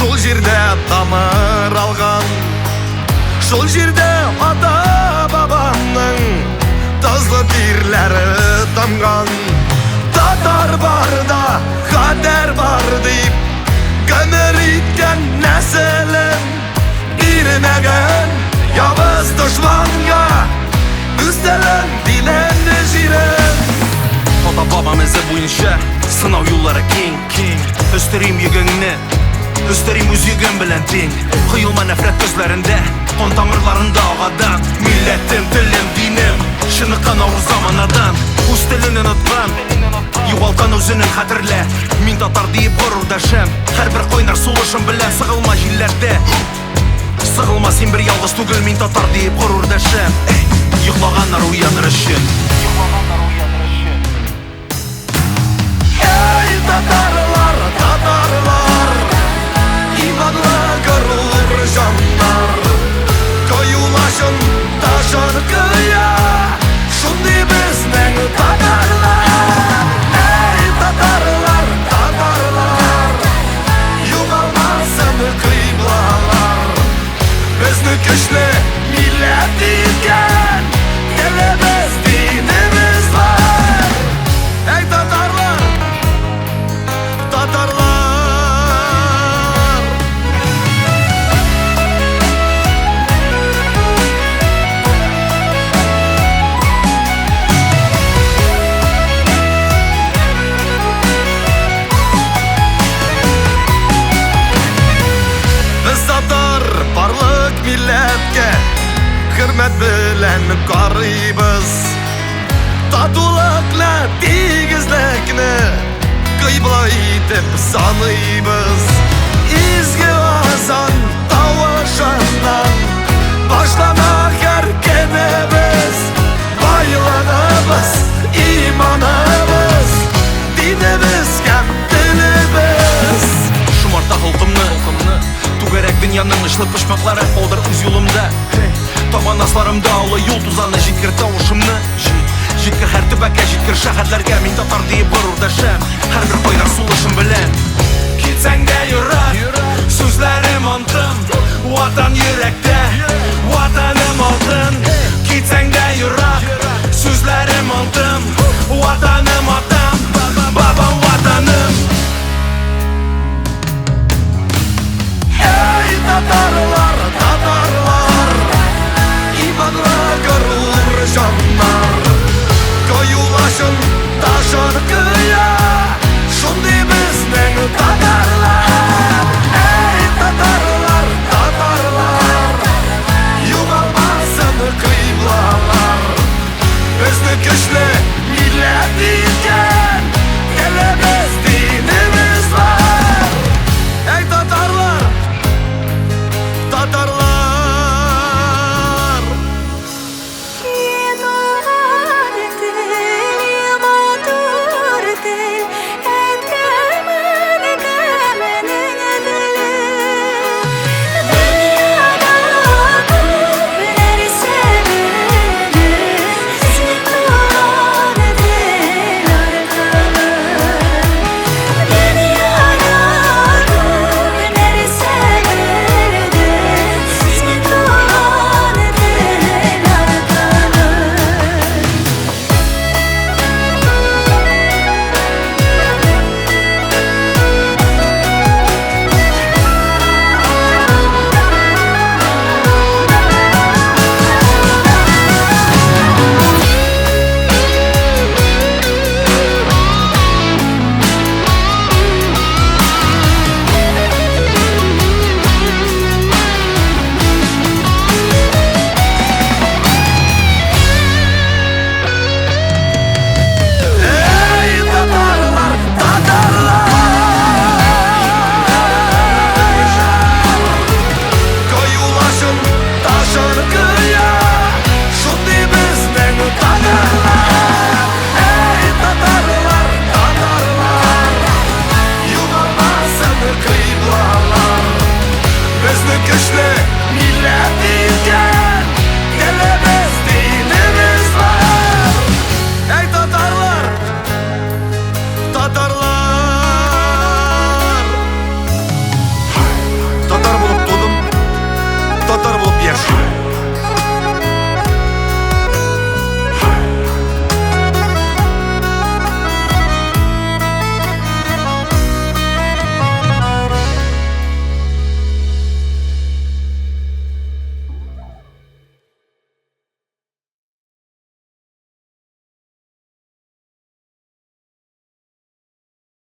Şol жерде тамыр алған, шол жерде ата бабамның тазлы тирләре тамган. Татар барда хәтер бар дип гомер иткән нәселен бирмәгән явыз дошманга үстәлен динен җирен. Ата бабам эзе буенча сынау юллары киң. Өстерим йөгеңне, өстерим үз йөгем белән тиң. Кыелма нәфрәт күзләрендә, кан тамырларында агадан. Милләтем, телем, динем чыныган авыр заманадан. Үз телен оныткан, югалткан үзенең хәтерлә. Мин татар дип горур дәшәм, һәрбер кайнар сулышым белән сыгылма җилләрдә. Сыгылма син бер ялгыз түгел, мин татар дип горур дәшәм. Йоклаганнар уяныр өчен. Татарлар, татарлар, иманлы горур жаннар, коюлашын ташын кыя, шундый безнең татарлар. Эй, татарлар, татарлар, югалмасын кыйблалар, безне көчле милләт иткән, телебез, динебез бар. Эй, татарлар, tatarlar. Biz tatar bарлык милләткә хөрмәт белән карыйбыз. Татулыкны, тигезлекне кыйбла итеп саныйбыз. Изге азан тавышыннан башлана һәр көнебез. Байлыгыбыз, иманыбыз, динебез һәм телебез. Шумарта халкымны, түгәрәк дөньяның ычлы почмаклары алдыр үз юлымда. Табан асларымда олы юл тузаны җиткер тавышымны. Җиткер һәр төбәккә, җиткер шәһәрләргә, мин татар дип горур дәшәм, һәрбер кайнар сулышым белән. Китсәң дә ерак, сүзләрем антым, ватан йөрәктә, ватаным алтын. Китсәң дә ерак, сүзләрем антым, ватаным атам, бабам ватаным. Эй, татарлар, татарлар, иманлы горур жаннар, коюлашын ташын кыя, шундый безнең татарлар. Эй, татарлар, татарлар, югалмасын кыйблалар, безне көчле милләт иткән.